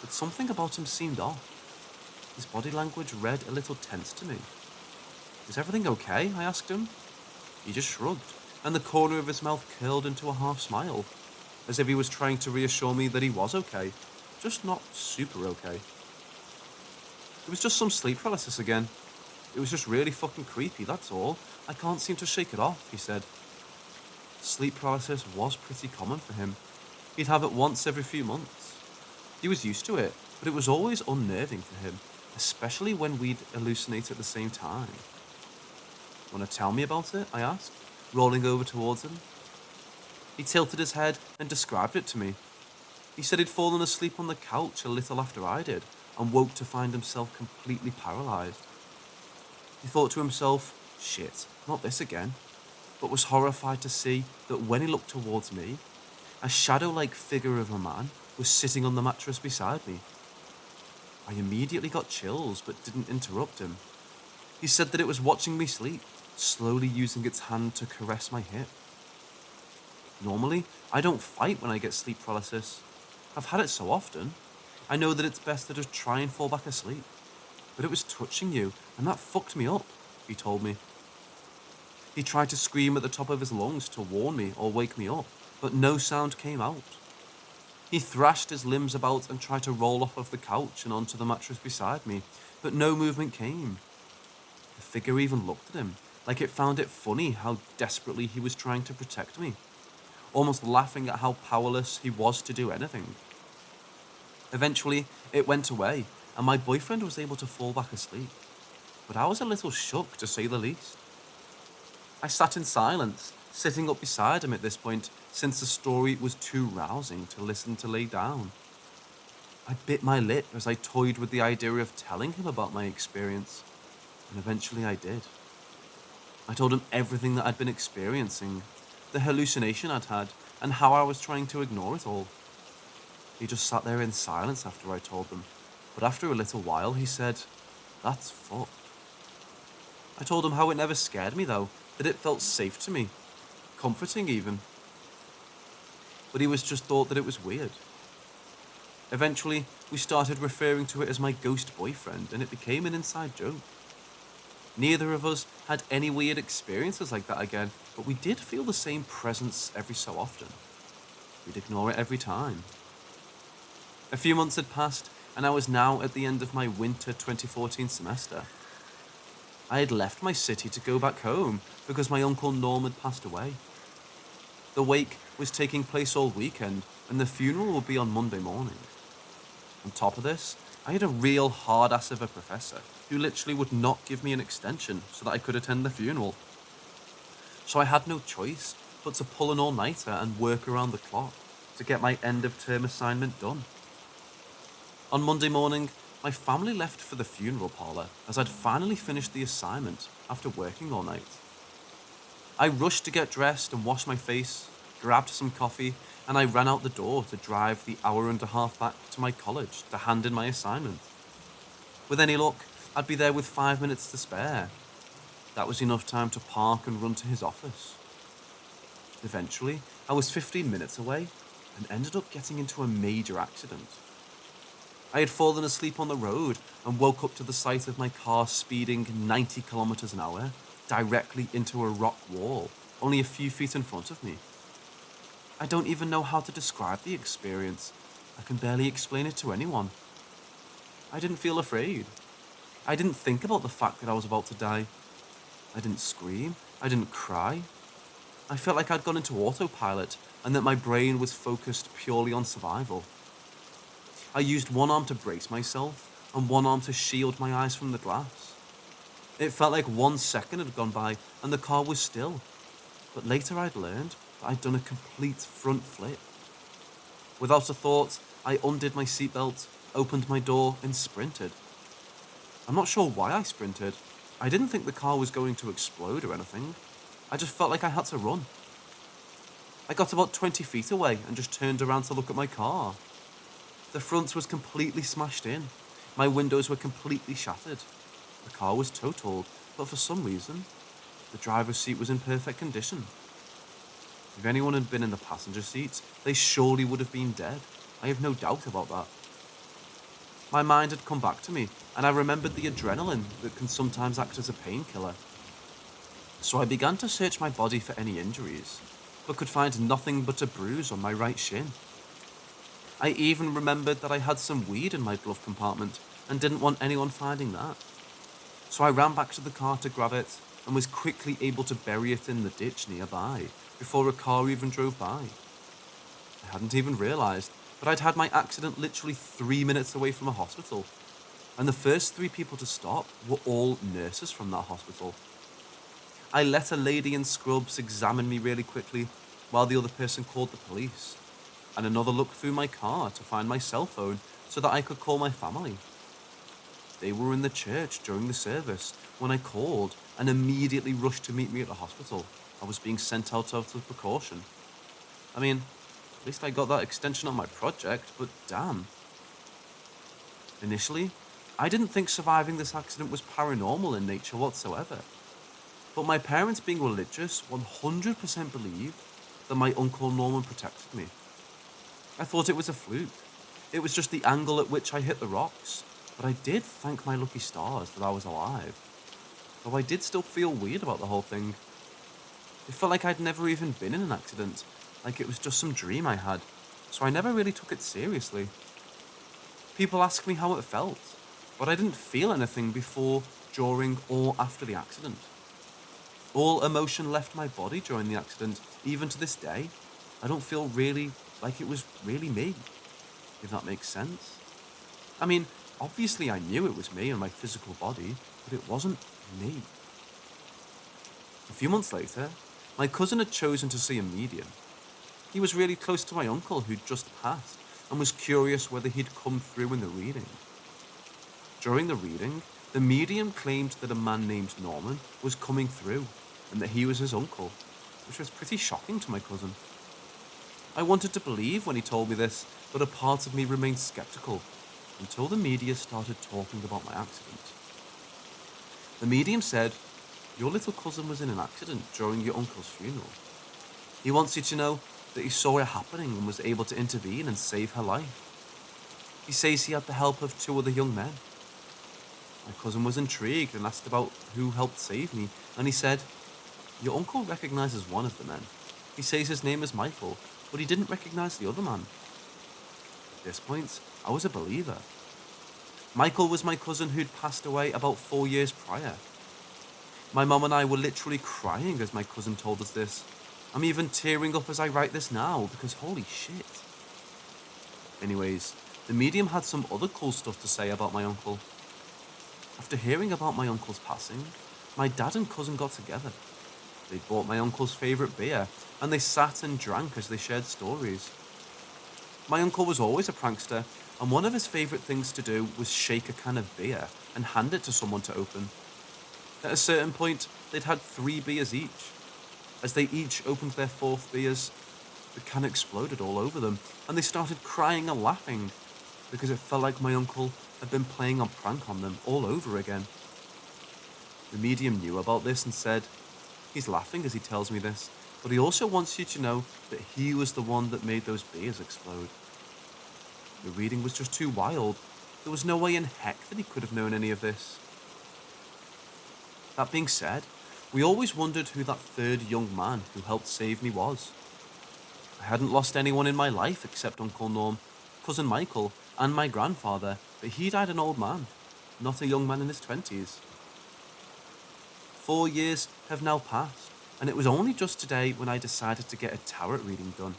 [SPEAKER 2] but something about him seemed off. His body language read a little tense to me. "Is everything okay?" I asked him. He just shrugged, and the corner of his mouth curled into a half smile, as if he was trying to reassure me that he was okay, just not super okay. It was just some sleep paralysis again. It was just really fucking creepy, that's all. I can't seem to shake it off, he said. Sleep paralysis was pretty common for him. He'd have it once every few months. He was used to it, but it was always unnerving for him, especially when we'd hallucinate at the same time. "Want to tell me about it?" I asked, rolling over towards him. He tilted his head and described it to me. He said he'd fallen asleep on the couch a little after I did, and woke to find himself completely paralyzed. He thought to himself, "Shit, not this again," but was horrified to see that when he looked towards me, a shadow-like figure of a man was sitting on the mattress beside me. I immediately got chills, but didn't interrupt him. He said that it was watching me sleep, slowly using its hand to caress my hip. Normally, I don't fight when I get sleep paralysis. I've had it so often. I know that it's best to just try and fall back asleep. But it was touching you, and that fucked me up, he told me. He tried to scream at the top of his lungs to warn me or wake me up, but no sound came out. He thrashed his limbs about and tried to roll off of the couch and onto the mattress beside me, but no movement came. The figure even looked at him, like it found it funny how desperately he was trying to protect me, almost laughing at how powerless he was to do anything. Eventually, it went away, and my boyfriend was able to fall back asleep, but I was a little shook, to say the least. I sat in silence, sitting up beside him at this point, since the story was too rousing to listen to lay down. I bit my lip as I toyed with the idea of telling him about my experience, and eventually I did. I told him everything that I'd been experiencing, the hallucination I'd had, and how I was trying to ignore it all. He just sat there in silence after I told them, but after a little while he said, "That's fucked." I told him how it never scared me though, that it felt safe to me, comforting even. But he was just thought that it was weird. Eventually, we started referring to it as my ghost boyfriend, and it became an inside joke. Neither of us had any weird experiences like that again, but we did feel the same presence every so often. We'd ignore it every time. A few months had passed, and I was now at the end of my winter 2014 semester. I had left my city to go back home because my Uncle Norm had passed away. The wake was taking place all weekend, and the funeral would be on Monday morning. On top of this, I had a real hard ass of a professor who literally would not give me an extension so that I could attend the funeral. So I had no choice but to pull an all-nighter and work around the clock to get my end of term assignment done. On Monday morning, my family left for the funeral parlour as I'd finally finished the assignment after working all night. I rushed to get dressed and wash my face, grabbed some coffee, and I ran out the door to drive the hour and a half back to my college to hand in my assignment. With any luck, I'd be there with 5 minutes to spare. That was enough time to park and run to his office. Eventually, I was 15 minutes away and ended up getting into a major accident. I had fallen asleep on the road and woke up to the sight of my car speeding 90 kilometers an hour directly into a rock wall, only a few feet in front of me. I don't even know how to describe the experience. I can barely explain it to anyone. I didn't feel afraid. I didn't think about the fact that I was about to die. I didn't scream. I didn't cry. I felt like I'd gone into autopilot and that my brain was focused purely on survival. I used one arm to brace myself and one arm to shield my eyes from the glass. It felt like 1 second had gone by and the car was still, but later I'd learned that I'd done a complete front flip. Without a thought, I undid my seatbelt, opened my door, and sprinted. I'm not sure why I sprinted. I didn't think the car was going to explode or anything. I just felt like I had to run. I got about 20 feet away and just turned around to look at my car. The front was completely smashed in. My windows were completely shattered. The car was totaled, but for some reason, the driver's seat was in perfect condition. If anyone had been in the passenger seat, they surely would have been dead. I have no doubt about that. My mind had come back to me, and I remembered the adrenaline that can sometimes act as a painkiller. So I began to search my body for any injuries, but could find nothing but a bruise on my right shin. I even remembered that I had some weed in my glove compartment and didn't want anyone finding that. So I ran back to the car to grab it and was quickly able to bury it in the ditch nearby before a car even drove by. I hadn't even realised, but I'd had my accident literally 3 minutes away from a hospital, and the first 3 people to stop were all nurses from that hospital. I let a lady in scrubs examine me really quickly while the other person called the police, and another looked through my car to find my cell phone so that I could call my family. They were in the church during the service when I called and immediately rushed to meet me at the hospital. I was being sent out of precaution. I mean, at least I got that extension on my project, but damn. Initially, I didn't think surviving this accident was paranormal in nature whatsoever. But my parents, being religious, 100% believed that my Uncle Norman protected me. I thought it was a fluke. It was just the angle at which I hit the rocks. But I did thank my lucky stars that I was alive. Though I did still feel weird about the whole thing. It felt like I'd never even been in an accident, like it was just some dream I had, so I never really took it seriously. People ask me how it felt, but I didn't feel anything before, during, or after the accident. All emotion left my body during the accident. Even to this day, I don't feel really like it was really me, if that makes sense. I mean, obviously I knew it was me and my physical body, but it wasn't me. A few months later, my cousin had chosen to see a medium. He was really close to my uncle who'd just passed and was curious whether he'd come through in the reading. During the reading, the medium claimed that a man named Norman was coming through and that he was his uncle, which was pretty shocking to my cousin. I wanted to believe when he told me this, but a part of me remained skeptical until the media started talking about my accident. The medium said, "Your little cousin was in an accident during your uncle's funeral. He wants you to know that he saw it happening and was able to intervene and save her life. He says he had the help of 2 other young men. My cousin was intrigued and asked about who helped save me, and he said, "Your uncle recognizes one of the men. He says his name is Michael, but he didn't recognize the other man." At this point, I was a believer. Michael was my cousin who'd passed away about 4 years prior. My mom and I were literally crying as my cousin told us this. I'm even tearing up as I write this now because holy shit. Anyways, the medium had some other cool stuff to say about my uncle. After hearing about my uncle's passing, my dad and cousin got together. They bought my uncle's favourite beer and they sat and drank as they shared stories. My uncle was always a prankster, and one of his favourite things to do was shake a can of beer and hand it to someone to open. At a certain point, they'd had 3 beers each. As they each opened their 4th beers, the can exploded all over them, and they started crying and laughing because it felt like my uncle had been playing a prank on them all over again. The medium knew about this and said, "He's laughing as he tells me this, but he also wants you to know that he was the one that made those beers explode." The reading was just too wild. There was no way in heck that he could have known any of this. That being said, we always wondered who that 3rd young man who helped save me was. I hadn't lost anyone in my life except Uncle Norm, Cousin Michael, and my grandfather, but he died an old man, not a young man in his 20s. 4 years have now passed, and it was only just today when I decided to get a tarot reading done.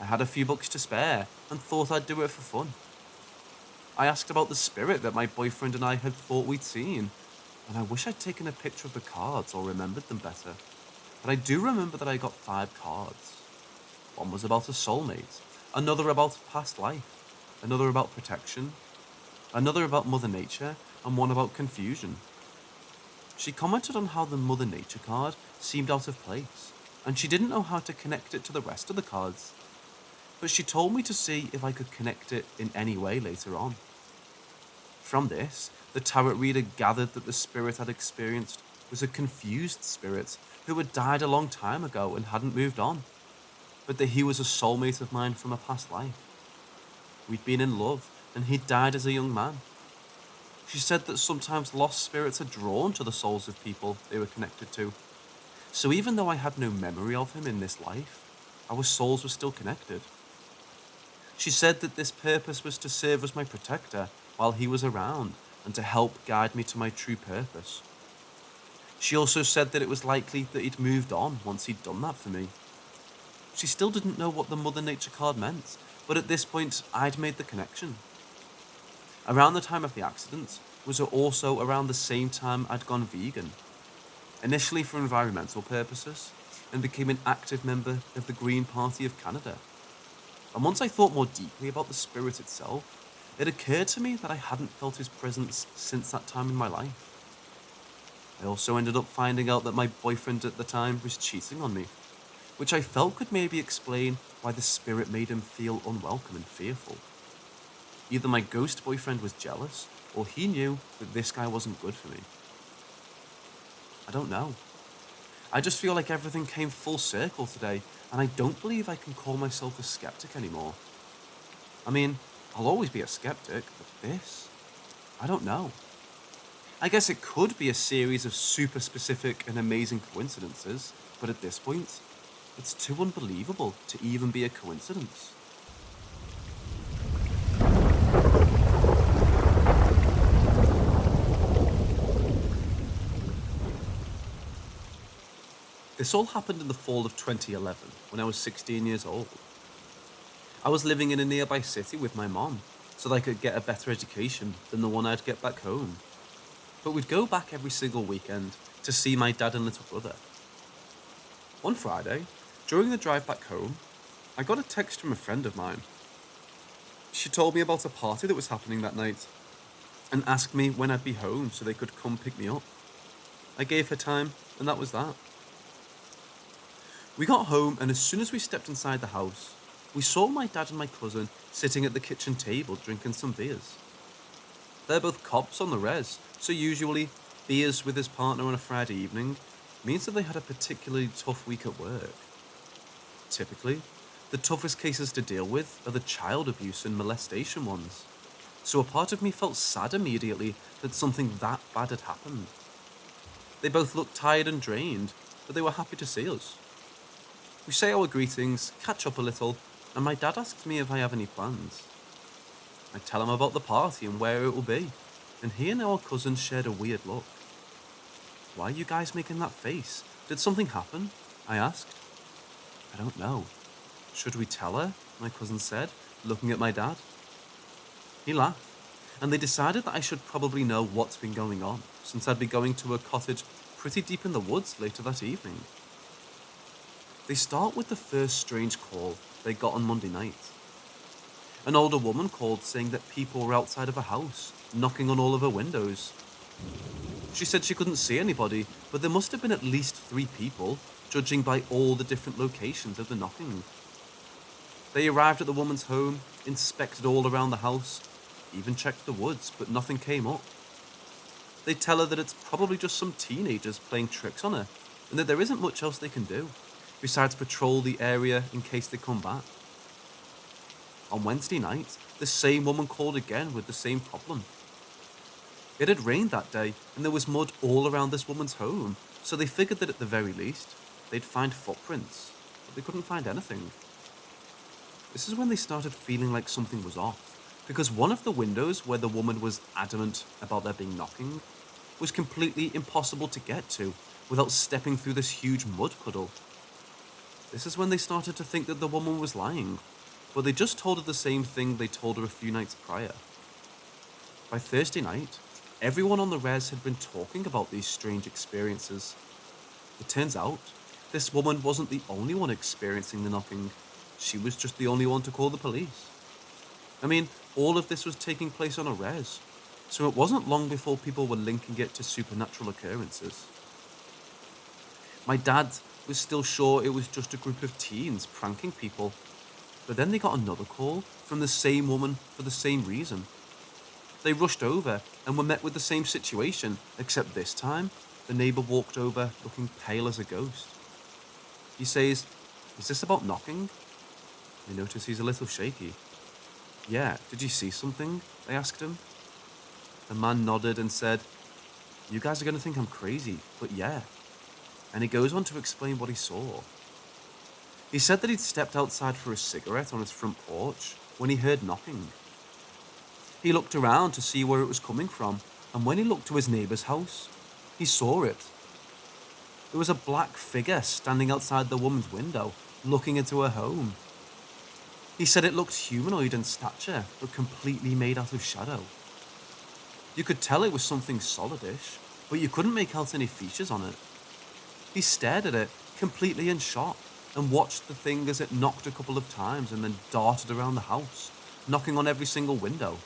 [SPEAKER 2] I had a few bucks to spare and thought I'd do it for fun. I asked about the spirit that my boyfriend and I had thought we'd seen, and I wish I'd taken a picture of the cards or remembered them better. But I do remember that I got 5 cards. One was about a soulmate, another about a past life, another about protection, another about Mother Nature, and one about confusion. She commented on how the Mother Nature card seemed out of place, and she didn't know how to connect it to the rest of the cards. But she told me to see if I could connect it in any way later on. From this, the tarot reader gathered that the spirit I'd experienced was a confused spirit who had died a long time ago and hadn't moved on, but that he was a soulmate of mine from a past life. We'd been in love, and he'd died as a young man. She said that sometimes lost spirits are drawn to the souls of people they were connected to. So even though I had no memory of him in this life, our souls were still connected. She said that this purpose was to serve as my protector while he was around and to help guide me to my true purpose. She also said that it was likely that he'd moved on once he'd done that for me. She still didn't know what the Mother Nature card meant, but at this point, I'd made the connection. Around the time of the accident was also around the same time I'd gone vegan, initially for environmental purposes, and became an active member of the Green Party of Canada. And once I thought more deeply about the spirit itself, it occurred to me that I hadn't felt his presence since that time in my life. I also ended up finding out that my boyfriend at the time was cheating on me, which I felt could maybe explain why the spirit made him feel unwelcome and fearful. Either my ghost boyfriend was jealous, or he knew that this guy wasn't good for me. I don't know. I just feel like everything came full circle today, and I don't believe I can call myself a skeptic anymore. I mean, I'll always be a skeptic, but this? I don't know. I guess it could be a series of super specific and amazing coincidences, but at this point, it's too unbelievable to even be a coincidence. This all happened in the fall of 2011, when I was 16 years old. I was living in a nearby city with my mom, so that I could get a better education than the one I'd get back home. But we'd go back every single weekend to see my dad and little brother. One Friday, during the drive back home, I got a text from a friend of mine. She told me about a party that was happening that night, and asked me when I'd be home so they could come pick me up. I gave her time, and that was that. We got home, and as soon as we stepped inside the house, we saw my dad and my cousin sitting at the kitchen table drinking some beers. They're both cops on the res, so usually beers with his partner on a Friday evening means that they had a particularly tough week at work. Typically, The toughest cases to deal with are the child abuse and molestation ones. So a part of me felt sad immediately that something that bad had happened. They both looked tired and drained, but they were happy to see us. We say our greetings, catch up a little, and my dad asks me if I have any plans. I tell him about the party and where it will be, and he and our cousin shared a weird look. "Why are you guys making that face? Did something happen?" I asked. "I don't know. Should we tell her?" my cousin said, looking at my dad. He laughed, and they decided that I should probably know what's been going on, since I'd be going to a cottage pretty deep in the woods later that evening. They start with the first strange call they got on Monday night. An older woman called saying that people were outside of her house, knocking on all of her windows. She said she couldn't see anybody, but there must have been at least 3 people, judging by all the different locations of the knocking. They arrived at the woman's home, inspected all around the house, even checked the woods, but nothing came up. They tell her that it's probably just some teenagers playing tricks on her, and that there isn't much else they can do, besides patrol the area in case they come back. On Wednesday night, the same woman called again with the same problem. It had rained that day, and there was mud all around this woman's home, so they figured that at the very least, they'd find footprints, but they couldn't find anything. This is when they started feeling like something was off, because one of the windows where the woman was adamant about there being knocking was completely impossible to get to without stepping through this huge mud puddle. This is when they started to think that the woman was lying, but they just told her the same thing they told her a few nights prior. By Thursday night, everyone on the res had been talking about these strange experiences. It turns out, this woman wasn't the only one experiencing the knocking. She was just the only one to call the police. I mean, all of this was taking place on a res, so it wasn't long before people were linking it to supernatural occurrences. My dad was still sure it was just a group of teens pranking people, but then they got another call from the same woman for the same reason. They rushed over and were met with the same situation, except this time, the neighbor walked over looking pale as a ghost. He says, "Is this about knocking?" I notice he's a little shaky. "Yeah, did you see something?" I asked him. The man nodded and said, "You guys are going to think I'm crazy, but yeah." And he goes on to explain what he saw. He said that he'd stepped outside for a cigarette on his front porch when he heard knocking. He looked around to see where it was coming from, and when he looked to his neighbor's house, he saw it. There was a black figure standing outside the woman's window, looking into her home. He said it looked humanoid in stature, but completely made out of shadow. You could tell it was something solidish, but you couldn't make out any features on it. He stared at it, completely in shock, and watched the thing as it knocked a couple of times and then darted around the house, knocking on every single window.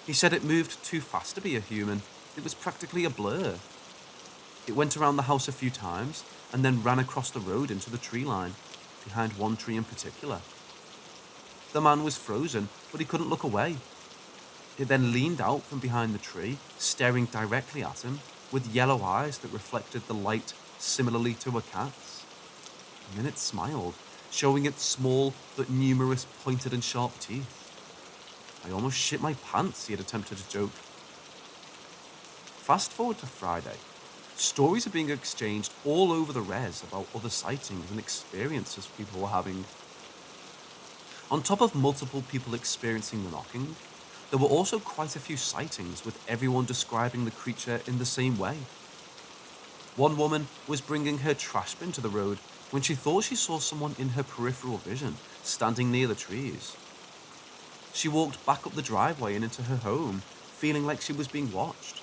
[SPEAKER 2] He said it moved too fast to be a human. It was practically a blur. It went around the house a few times and then ran across the road into the tree line, behind one tree in particular. The man was frozen, but he couldn't look away. It then leaned out from behind the tree, staring directly at him, with yellow eyes that reflected the light similarly to a cat's. And then it smiled, showing its small but numerous pointed and sharp teeth. I almost shit my pants, he had attempted a joke. Fast forward to Friday. Stories are being exchanged all over the res about other sightings and experiences people were having. On top of multiple people experiencing the knocking, there were also quite a few sightings with everyone describing the creature in the same way. One woman was bringing her trash bin to the road when she thought she saw someone in her peripheral vision standing near the trees. She walked back up the driveway and into her home, feeling like she was being watched.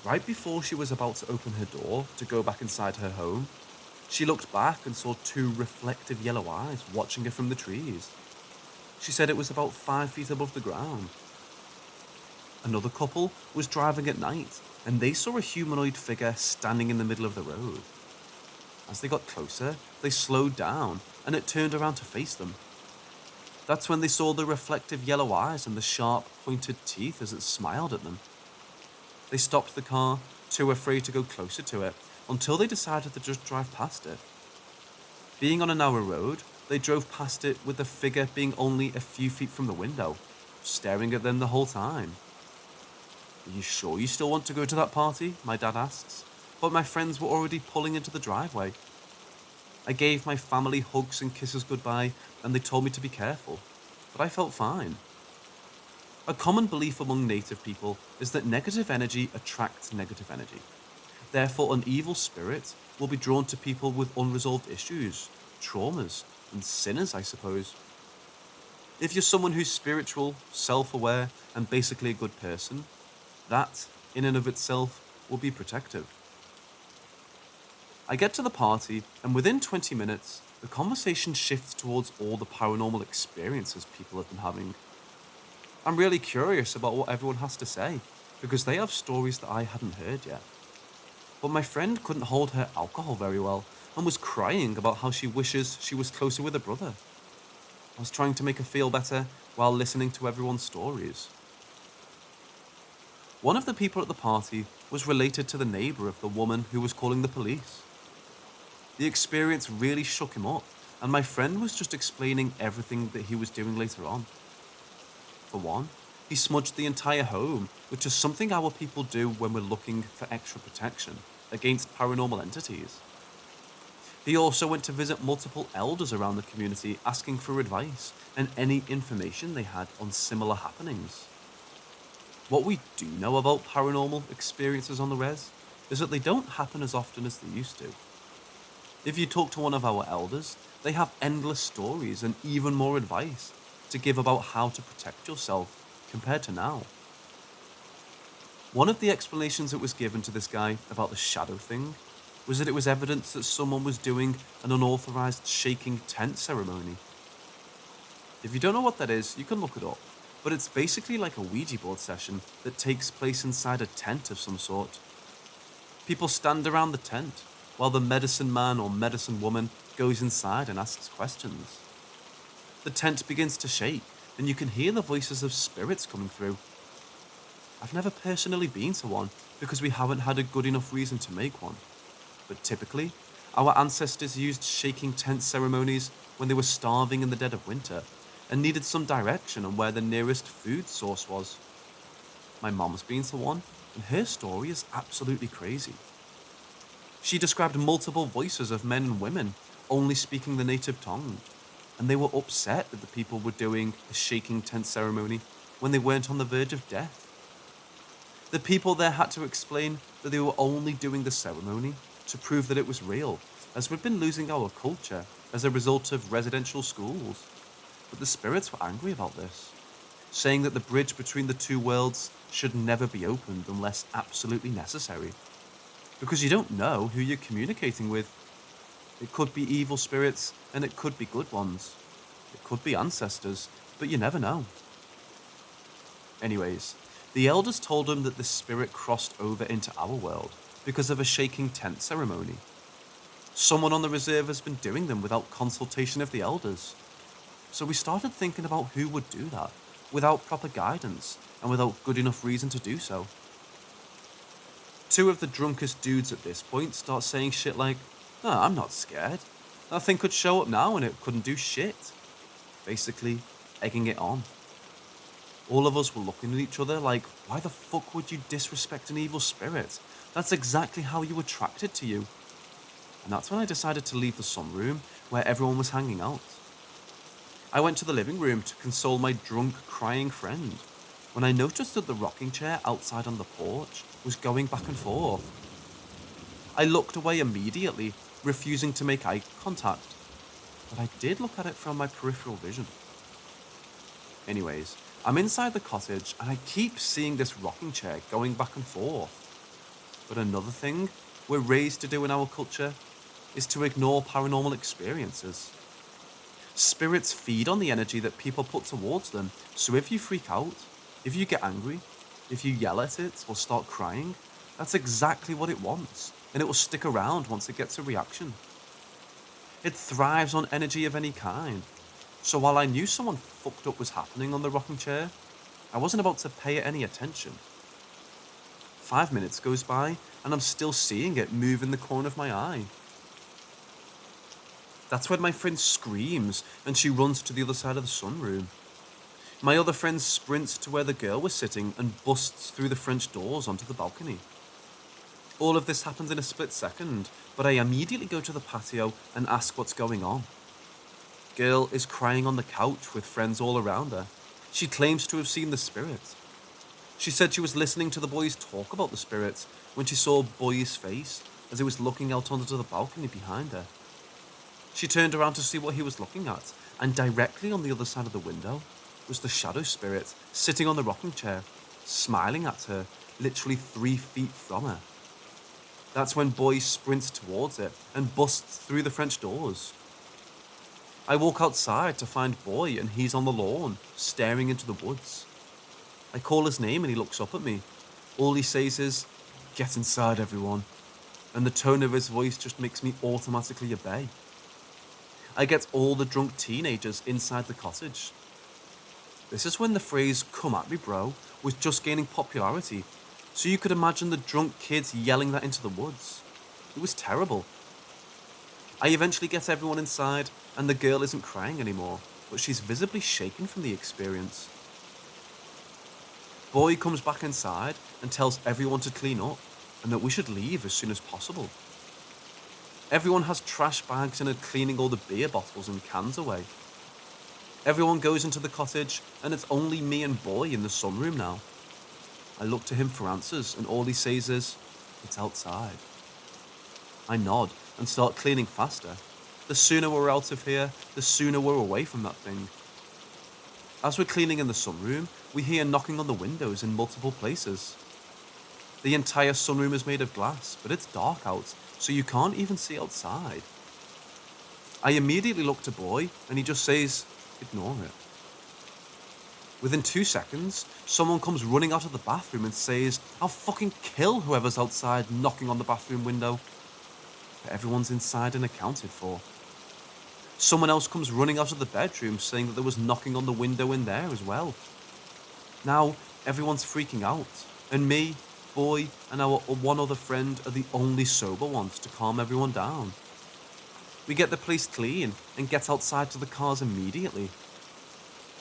[SPEAKER 2] Right before she was about to open her door to go back inside her home, she looked back and saw 2 reflective yellow eyes watching her from the trees. She said it was about 5 feet above the ground. Another couple was driving at night, and they saw a humanoid figure standing in the middle of the road. As they got closer, they slowed down, and it turned around to face them. That's when they saw the reflective yellow eyes and the sharp, pointed teeth as it smiled at them. They stopped the car, too afraid to go closer to it, until they decided to just drive past it. Being on a narrow road, they drove past it with the figure being only a few feet from the window, staring at them the whole time. Are you sure you still want to go to that party? My dad asks, but my friends were already pulling into the driveway. I gave my family hugs and kisses goodbye, and they told me to be careful, but I felt fine. A common belief among native people is that negative energy attracts negative energy. Therefore, an evil spirit will be drawn to people with unresolved issues, traumas, and sinners, I suppose. If you're someone who's spiritual, self-aware, and basically a good person, that, in and of itself, will be protective. I get to the party, and within 20 minutes, the conversation shifts towards all the paranormal experiences people have been having. I'm really curious about what everyone has to say, because they have stories that I hadn't heard yet. But my friend couldn't hold her alcohol very well, and was crying about how she wishes she was closer with her brother. I was trying to make her feel better while listening to everyone's stories. One of the people at the party was related to the neighbour of the woman who was calling the police. The experience really shook him up, and my friend was just explaining everything that he was doing later on. For one, he smudged the entire home, which is something our people do when we're looking for extra protection against paranormal entities. He also went to visit multiple elders around the community asking for advice and any information they had on similar happenings. What we do know about paranormal experiences on the res is that they don't happen as often as they used to. If you talk to one of our elders, they have endless stories and even more advice to give about how to protect yourself compared to now. One of the explanations that was given to this guy about the shadow thing was that it was evidence that someone was doing an unauthorized shaking tent ceremony. If you don't know what that is, you can look it up, but it's basically like a Ouija board session that takes place inside a tent of some sort. People stand around the tent while the medicine man or medicine woman goes inside and asks questions. The tent begins to shake, and you can hear the voices of spirits coming through. I've never personally been to one because we haven't had a good enough reason to make one. But typically, our ancestors used shaking tent ceremonies when they were starving in the dead of winter and needed some direction on where the nearest food source was. My mom's been to one, and her story is absolutely crazy. She described multiple voices of men and women only speaking the native tongue, and they were upset that the people were doing a shaking tent ceremony when they weren't on the verge of death. The people there had to explain that they were only doing the ceremony to prove that it was real, as we'd been losing our culture as a result of residential schools. But the spirits were angry about this, saying that the bridge between the two worlds should never be opened unless absolutely necessary. Because you don't know who you're communicating with. It could be evil spirits, and it could be good ones. It could be ancestors, but you never know. Anyways, the elders told him that the spirit crossed over into our world because of a shaking tent ceremony. Someone on the reserve has been doing them without consultation of the elders. So we started thinking about who would do that without proper guidance and without good enough reason to do so. Two of the drunkest dudes at this point start saying shit like, "Oh, I'm not scared. That thing could show up now and it couldn't do shit." Basically, egging it on. All of us were looking at each other like, why the fuck would you disrespect an evil spirit? That's exactly how you attract it to you. And that's when I decided to leave the sunroom where everyone was hanging out. I went to the living room to console my drunk, crying friend when I noticed that the rocking chair outside on the porch was going back and forth. I looked away immediately, refusing to make eye contact, but I did look at it from my peripheral vision. Anyways, I'm inside the cottage and I keep seeing this rocking chair going back and forth. But another thing we're raised to do in our culture is to ignore paranormal experiences. Spirits feed on the energy that people put towards them, so if you freak out, if you get angry, if you yell at it or start crying, that's exactly what it wants, and it will stick around once it gets a reaction. It thrives on energy of any kind. So while I knew someone fucked up was happening on the rocking chair, I wasn't about to pay it any attention. 5 minutes goes by, and I'm still seeing it move in the corner of my eye. That's when my friend screams and she runs to the other side of the sunroom. My other friend sprints to where the girl was sitting and busts through the French doors onto the balcony. All of this happens in a split second, but I immediately go to the patio and ask what's going on. Girl is crying on the couch with friends all around her. She claims to have seen the spirit. She said she was listening to the boys talk about the spirit when she saw Boy's face as he was looking out onto the balcony behind her. She turned around to see what he was looking at, and directly on the other side of the window was the shadow spirit sitting on the rocking chair, smiling at her, literally 3 feet from her. That's when Boy sprints towards it and busts through the French doors. I walk outside to find Boy, and he's on the lawn, staring into the woods. I call his name and he looks up at me. All he says is, "Get inside, everyone." And the tone of his voice just makes me automatically obey. I get all the drunk teenagers inside the cottage. This is when the phrase "come at me, bro" was just gaining popularity, so you could imagine the drunk kids yelling that into the woods. It was terrible. I eventually get everyone inside, and the girl isn't crying anymore, but she's visibly shaken from the experience. Boy comes back inside and tells everyone to clean up, and that we should leave as soon as possible. Everyone has trash bags and are cleaning all the beer bottles and cans away. Everyone goes into the cottage, and it's only me and Boy in the sunroom now. I look to him for answers, and all he says is, "It's outside." I nod and start cleaning faster. The sooner we're out of here, the sooner we're away from that thing. As we're cleaning in the sunroom, we hear knocking on the windows in multiple places. The entire sunroom is made of glass, but it's dark out, so you can't even see outside. I immediately look to Boy, and he just says, "Ignore it." Within 2 seconds, someone comes running out of the bathroom and says, "I'll fucking kill whoever's outside knocking on the bathroom window." But everyone's inside and accounted for. Someone else comes running out of the bedroom saying that there was knocking on the window in there as well. Now, everyone's freaking out, and me, Boy, and our one other friend are the only sober ones to calm everyone down. We get the place clean and get outside to the cars immediately.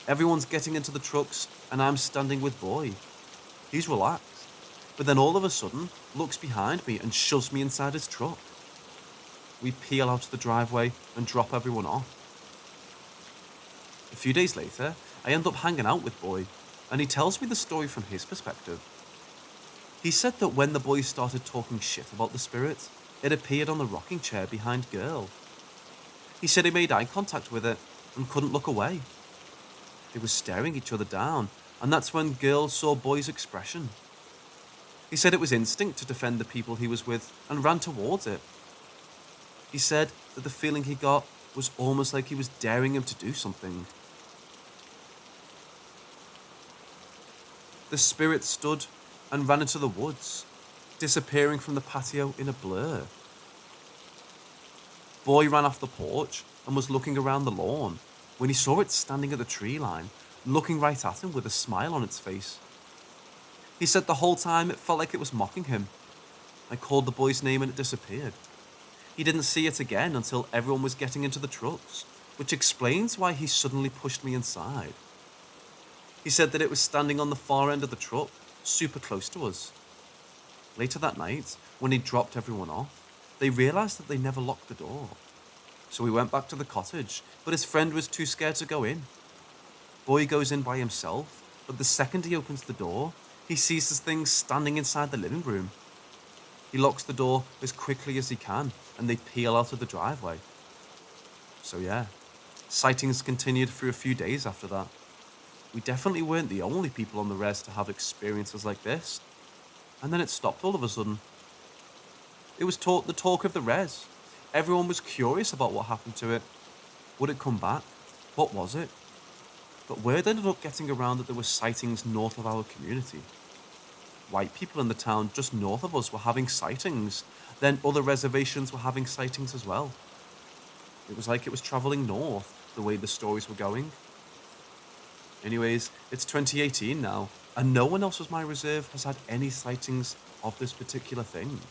[SPEAKER 2] Everyone's getting into the trucks, and I'm standing with Boy. He's relaxed, but then all of a sudden looks behind me and shoves me inside his truck. We peel out of the driveway and drop everyone off. A few days later, I end up hanging out with Boy, and he tells me the story from his perspective. He said that when the boys started talking shit about the spirit, it appeared on the rocking chair behind Girl. He said he made eye contact with it and couldn't look away. They were staring each other down, and that's when Girl saw Boy's expression. He said it was instinct to defend the people he was with and ran towards it. He said that the feeling he got was almost like he was daring him to do something. The spirit stood and ran into the woods, disappearing from the patio in a blur. Boy ran off the porch and was looking around the lawn when he saw it standing at the tree line, looking right at him with a smile on its face. He said the whole time it felt like it was mocking him. I called the boy's name and it disappeared. He didn't see it again until everyone was getting into the trucks, which explains why he suddenly pushed me inside. He said that it was standing on the far end of the truck, super close to us. Later that night, when he dropped everyone off, they realized that they never locked the door. So we went back to the cottage, but his friend was too scared to go in. Boy goes in by himself, but the second he opens the door, he sees this thing standing inside the living room. He locks the door as quickly as he can, and they peel out of the driveway. So yeah, sightings continued for a few days after that. We definitely weren't the only people on the res to have experiences like this. And then it stopped all of a sudden. It was the talk of the res. Everyone was curious about what happened to it. Would it come back? What was it? But word ended up getting around that there were sightings north of our community. White people in the town just north of us were having sightings. Then other reservations were having sightings as well. It was like it was traveling north, the way the stories were going. Anyways, it's 2018 now, and no one else as my reserve has had any sightings of this particular thing.